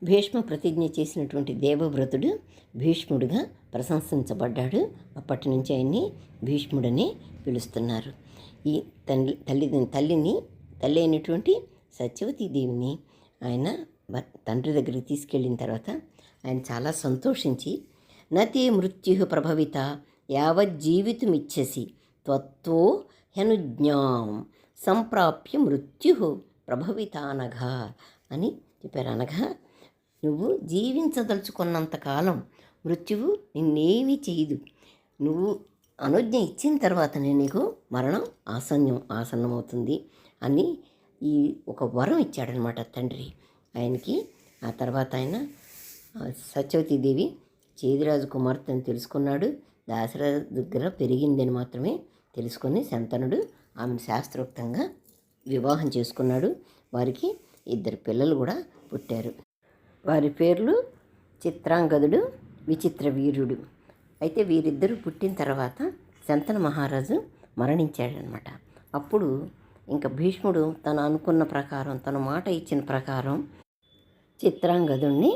భీష్మ ప్రతిజ్ఞ చేసినటువంటి దేవవ్రతుడు భీష్ముడిగా ప్రశంసించబడ్డాడు. అప్పటి నుంచి ఆయన్ని భీష్ముడని పిలుస్తున్నారు. ఈ తల్లి అయినటువంటి సత్యవతీదేవిని ఆయన తండ్రి దగ్గరికి తీసుకెళ్ళిన తర్వాత ఆయన చాలా సంతోషించి, నతే మృత్యు ప్రభవిత యావజ్జీవితుమిచ్చసి త్వత్తో హ్యనుజ్ఞాం సంప్రాప్య మృత్యు ప్రభవితానఘా అని చెప్పారు. అనగా నువ్వు జీవించదలుచుకున్నంతకాలం మృత్యువు నిన్నేమీ చేయదు. నువ్వు అనుజ్ఞ ఇచ్చిన తర్వాతనే నీకు మరణం ఆసన్నమవుతుంది అని ఈ ఒక వరం ఇచ్చాడనమాట తండ్రి ఆయనకి. ఆ తర్వాత ఆయన సత్యవతీదేవి చేదిరాజు కుమార్తె అని తెలుసుకున్నాడు. దాశరథ దగ్గర పెరిగిందని మాత్రమే తెలుసుకొని శంతనుడు ఆమెను శాస్త్రోక్తంగా వివాహం చేసుకున్నాడు. వారికి 2 పిల్లలు కూడా పుట్టారు. వారి పేర్లు చిత్రాంగదుడు, విచిత్ర వీరుడు. అయితే వీరిద్దరూ పుట్టిన తర్వాత శంతన మహారాజు మరణించాడనమాట. అప్పుడు ఇంకా భీష్ముడు తను అనుకున్న ప్రకారం, తను మాట ఇచ్చిన ప్రకారం చిత్రాంగదుడిని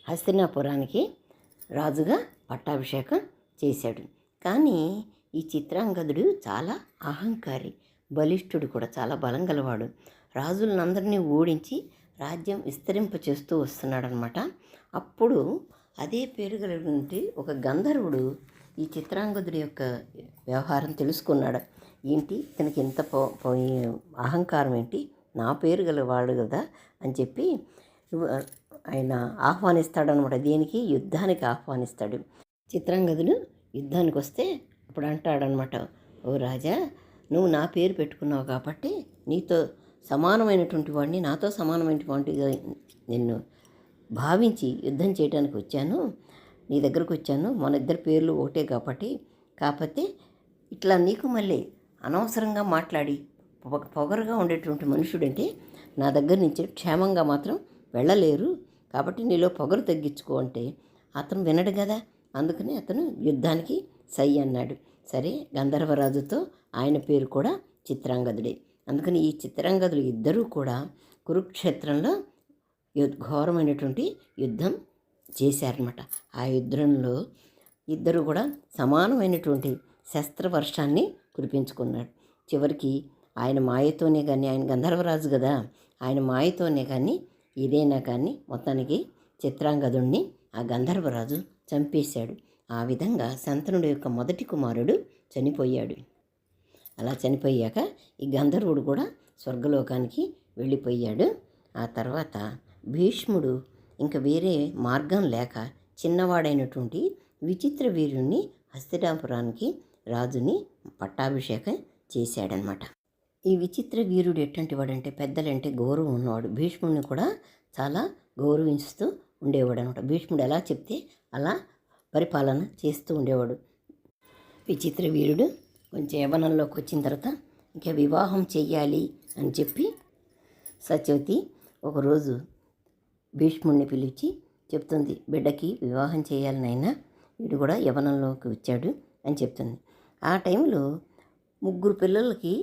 హస్తినాపురానికి రాజుగా పట్టాభిషేకం చేశాడు. కానీ ఈ చిత్రాంగదుడు చాలా అహంకారి, బలిష్ఠుడు కూడా, చాలా బలం గలవాడు. రాజులందరినీ ఓడించి రాజ్యం విస్తరింపచేస్తూ వస్తున్నాడనమాట. అప్పుడు అదే పేరు కలిగినటువంటి ఒక గంధర్వుడు ఈ చిత్రాంగదుడి యొక్క వ్యవహారం తెలుసుకున్నాడు. ఏంటి ఇతనికి ఇంత అహంకారం ఏంటి, నా పేరు గలవాడు కదా అని చెప్పి ఆయన ఆహ్వానిస్తాడనమాట. దేనికి? యుద్ధానికి ఆహ్వానిస్తాడు. చిత్రాంగదుడు యుద్ధానికి వస్తే అప్పుడు అంటాడనమాట, ఓ రాజా, నువ్వు నా పేరు పెట్టుకున్నావు కాబట్టి నీతో సమానమైనటువంటి వాడిని, నాతో సమానమైనటువంటి నిన్ను భావించి యుద్ధం చేయడానికి వచ్చాను, నీ దగ్గరకు వచ్చాను. మన ఇద్దరు పేర్లు ఒకటే కాకపోతే ఇట్లా నీకు మళ్ళీ అనవసరంగా మాట్లాడి పొగరుగా ఉండేటువంటి మనుషుడంటే నా దగ్గర నుంచి క్షేమంగా మాత్రం వెళ్ళలేరు. కాబట్టి నీలో పొగరు తగ్గించుకో అంటే అతను వినడు కదా. అందుకని అతను యుద్ధానికి సై అన్నాడు. సరే, గంధర్వరాజుతో ఆయన పేరు కూడా చిత్రాంగదుడే. అందుకని ఈ చిత్రాంగదులు ఇద్దరూ కూడా కురుక్షేత్రంలో ఘోరమైనటువంటి యుద్ధం చేశారన్నమాట. ఆ యుద్ధంలో ఇద్దరు కూడా సమానమైనటువంటి శస్త్రవర్షాన్ని కురిపించుకున్నాడు. చివరికి ఆయన మాయతోనే కానీ, ఆయన గంధర్వరాజు కదా, ఆయన మాయతోనే కానీ ఇదేనా కానీ మొత్తానికి చిత్రాంగదుణ్ణి ఆ గంధర్వరాజు చంపేశాడు. ఆ విధంగా శంతనుడి యొక్క మొదటి కుమారుడు చనిపోయాడు. అలా చనిపోయాక ఈ గంధర్వుడు కూడా స్వర్గలోకానికి వెళ్ళిపోయాడు. ఆ తర్వాత భీష్ముడు ఇంకా వేరే మార్గం లేక చిన్నవాడైనటువంటి విచిత్ర వీరుణ్ణి హస్తినాపురానికి రాజుని పట్టాభిషేకం చేశాడనమాట. ఈ విచిత్ర వీరుడు ఎటువంటి వాడంటే పెద్దలంటే గౌరవం ఉన్నవాడు. భీష్ముడిని కూడా చాలా గౌరవిస్తూ ఉండేవాడు అనమాట. భీష్ముడు ఎలా చెప్తే అలా పరిపాలన చేస్తూ ఉండేవాడు. విచిత్ర వీరుడు కొంచెం యవ్వనంలోకి వచ్చిన తర్వాత ఇంకా వివాహం చెయ్యాలి అని చెప్పి సత్యవతి ఒకరోజు భీష్ముడిని పిలిచి చెప్తుంది, బిడ్డకి వివాహం చేయాలనైనా వీడు కూడా యవ్వనంలోకి వచ్చాడు అని చెప్తుంది. ఆ టైంలో 3 పిల్లలకి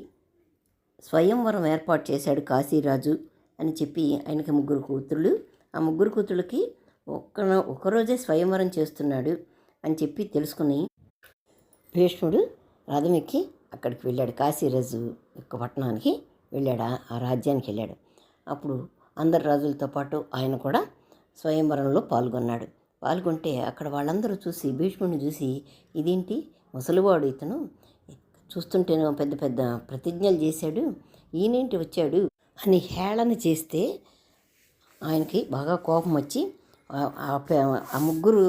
స్వయంవరం ఏర్పాటు చేశాడు కాశీరాజు అని చెప్పి ఆయనకి 3 కూతుళ్ళు. ఆ 3 కూతుళ్ళకి ఒకరోజే స్వయంవరం చేస్తున్నాడు అని చెప్పి తెలుసుకుని భీష్ముడు రథం ఎక్కి అక్కడికి వెళ్ళాడు. కాశీరాజు యొక్క పట్టణానికి వెళ్ళాడు, ఆ రాజ్యానికి వెళ్ళాడు. అప్పుడు అందరు రాజులతో పాటు ఆయన కూడా స్వయంవరంలో పాల్గొంటే అక్కడ వాళ్ళందరూ చూసి భీష్ముడిని చూసి, ఇదేంటి ముసలివాడు ఇతను, చూస్తుంటేనే పెద్ద పెద్ద ప్రతిజ్ఞలు చేశాడు, ఈయనేంటి వచ్చాడు అని హేళన చేస్తే ఆయనకి బాగా కోపం వచ్చి ఆ 3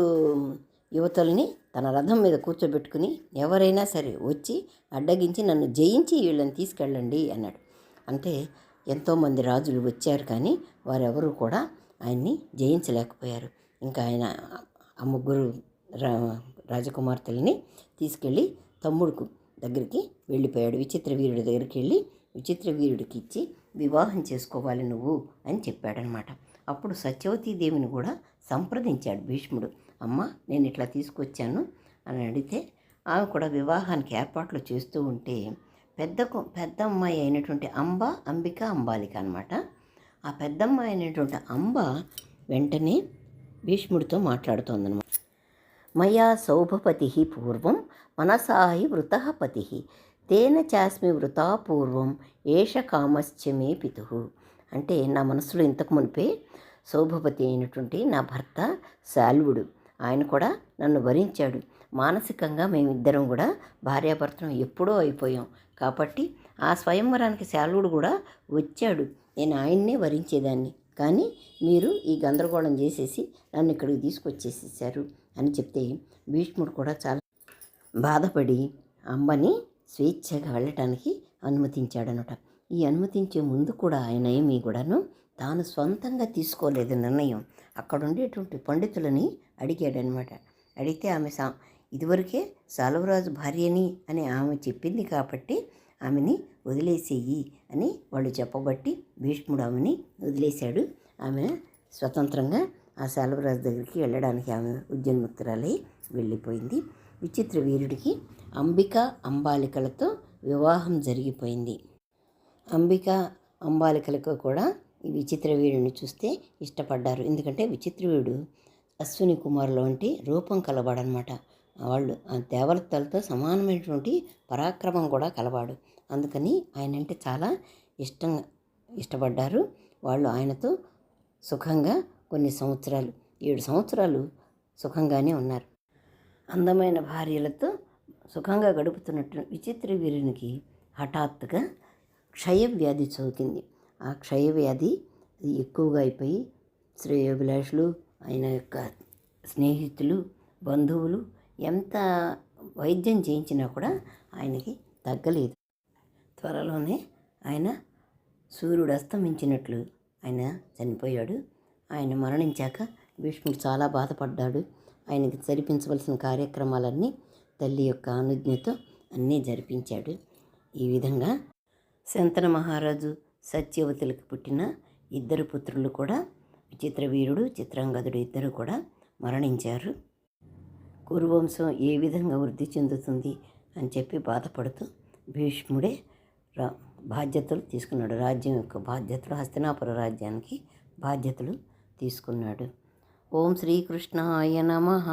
యువతుల్ని తన రథం మీద కూర్చోబెట్టుకుని, ఎవరైనా సరే వచ్చి అడ్డగించి నన్ను జయించి వీళ్ళని తీసుకెళ్ళండి అన్నాడు. అంటే ఎంతోమంది రాజులు వచ్చారు కానీ వారెవరూ కూడా ఆయన్ని జయించలేకపోయారు. ఇంకా ఆయన ఆ 3 రాజకుమార్తెలని తీసుకెళ్ళి తమ్ముడుకు దగ్గరికి వెళ్ళిపోయాడు. విచిత్ర వీరుడి దగ్గరికి వెళ్ళి విచిత్ర వీరుడికి ఇచ్చి వివాహం చేసుకోవాలి నువ్వు అని చెప్పాడనమాట. అప్పుడు సత్యవతీదేవిని కూడా సంప్రదించాడు భీష్ముడు. అమ్మ, నేను ఇట్లా తీసుకొచ్చాను అని అడిగితే ఆమె కూడా వివాహానికి ఏర్పాట్లు చేస్తూ ఉంటే పెద్ద అమ్మాయి అయినటువంటి అంబిక అంబాలిక అనమాట. ఆ పెద్దమ్మాయి అయినటువంటి అంబ వెంటనే భీష్ముడితో మాట్లాడుతోందనమాట. మయా సౌభపతి పూర్వం మనసాహి వృతః పతి తేన చాస్మి వృతా పూర్వం ఏష కామశ్చ మే పితు. అంటే నా మనసులో ఇంతకు మునిపే సౌభపతి అయినటువంటి నా భర్త శాల్వుడు, ఆయన కూడా నన్ను వరించాడు. మానసికంగా మేమిద్దరం కూడా భార్యాభర్తలం ఎప్పుడో అయిపోయాం. కాబట్టి ఆ స్వయంవరానికి శాల్వుడు కూడా వచ్చాడు, నేను ఆయన్నే వరించేదాన్ని. కానీ మీరు ఈ గందరగోళం చేసేసి నన్ను ఇక్కడికి తీసుకొచ్చేసేసారు అని చెప్తే భీష్ముడు కూడా చాలా బాధపడి అంబని స్వేచ్ఛగా వెళ్ళటానికి అనుమతించాడనమాట. ఈ అనుమతించే ముందు కూడా ఆయన ఏమీ కూడాను తాను స్వంతంగా తీసుకోలేదు నిర్ణయం. అక్కడ ఉండేటువంటి పండితులని అడిగాడనమాట. అడిగితే ఆమె ఇదివరకే సాలవరాజు భార్యని అని ఆమె చెప్పింది కాబట్టి ఆమెని వదిలేసేయి అని వాళ్ళు చెప్పబట్టి భీష్ముడు ఆమెని వదిలేశాడు. ఆమె స్వతంత్రంగా ఆ సాలవరాజు దగ్గరికి వెళ్ళడానికి ఆమె ఉద్యన్ముక్తురాలై వెళ్ళిపోయింది. విచిత్ర వీరుడికి అంబిక అంబాలికలతో వివాహం జరిగిపోయింది. అంబిక అంబాలికలకు కూడా ఈ విచిత్ర వీరుడిని చూస్తే ఇష్టపడ్డారు. ఎందుకంటే విచిత్ర వీరుడు అశ్విని కుమారుల వంటి రూపం కలవాడనమాట. వాళ్ళు ఆ దేవతలతో సమానమైనటువంటి పరాక్రమం కూడా కలవాడు. అందుకని ఆయన అంటే చాలా ఇష్టపడ్డారు. వాళ్ళు ఆయనతో సుఖంగా కొన్ని సంవత్సరాలు 7 సంవత్సరాలు సుఖంగానే ఉన్నారు. అందమైన భార్యలతో సుఖంగా గడుపుతున్నట్టు విచిత్ర వీరునికి హఠాత్తుగా క్షయవ్యాధి సోకింది. ఆ క్షయవ్యాధి ఎక్కువగా అయిపోయి శ్రేయోభిలాషులు, ఆయన యొక్క స్నేహితులు, బంధువులు ఎంత వైద్యం చేయించినా కూడా ఆయనకి తగ్గలేదు. త్వరలోనే ఆయన సూర్యుడు అస్తమించినట్లు ఆయన చనిపోయాడు. ఆయన మరణించాక భీష్ముడు చాలా బాధపడ్డాడు. ఆయనకి జరిపించవలసిన కార్యక్రమాలన్నీ తల్లి యొక్క అనుజ్ఞతో అన్నీ జరిపించాడు. ఈ విధంగా శంతన మహారాజు సత్యవతులకు పుట్టిన 2 పుత్రులు కూడా విచిత్ర వీరుడు, చిత్రాంగదుడు ఇద్దరు కూడా మరణించారు. కురువంశం ఏ విధంగా వృద్ధి చెందుతుంది అని చెప్పి బాధపడుతూ భీష్ముడే బాధ్యతలు తీసుకున్నాడు. రాజ్యం యొక్క బాధ్యతలు, హస్తినాపుర రాజ్యానికి బాధ్యతలు తీసుకున్నాడు. ఓం శ్రీకృష్ణాయ నమః.